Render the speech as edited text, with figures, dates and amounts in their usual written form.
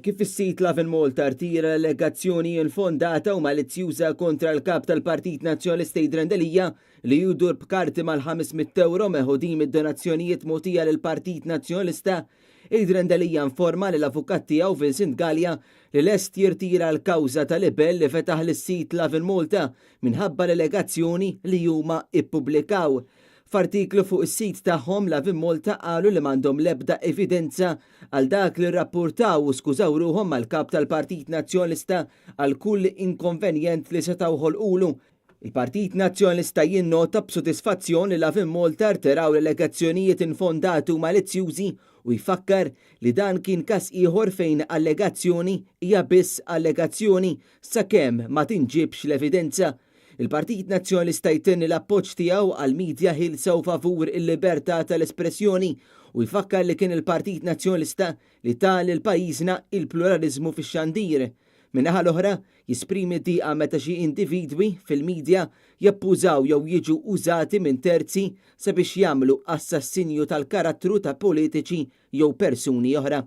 Kif is-sit Lovin Malta rtira allegazzjoni infondata u malizzjuża kontra l-kap tal-Partit Nazzjonalista Adrian Delija li judur b'karti mal-500 € meħudin mid-donazzjonijiet mogħtija lill-Partit Nazzjonalista, Adrian Delija informa lill-avukat tiegħu Vincent Gallia li lest jirtira l-kawża tal-ibel li fetaħ lis-sit Lovin Malta minħabba l-allegazzjoni li huma ippubblikaw. F'artiklu fuq is-sit tagħhom Lovin Malta qalu li m'għandhom l-ebda evidenza għal dak li rrappurtaw u skużaw ruhom mal-kap tal-Partit Nazzjonalista għal kull inkonvenjent li setgħu ħolqulu. Il-Partit Nazzjonalista jinnota b'sodisfazzjon li Lovin Malta rtiraw l-allegazzjonijiet infondati u malizzjużi u jfakkar li dan kien każ ieħor fejn allegazzjoni hija biss allegazzjoni sakemm ma tinġibx l-evidenza. Il-Partit Nazzjonalista jtenni l-appoġġ tiegħu għal midja ħilsa u favur il-libertà tal-espressjoni u jfakkar li kien il-Partit Nazzjonalista li tal il-pajjiżna il-pluralizmu fix-xandir. Min-naħa l-oħra jisprimi dieqa meta xi individwi fil-midja jappużaw jew jiġu użati minn terzi sabiex jagħmlu assassinju tal-karattru ta' politiċi jew persuni oħra.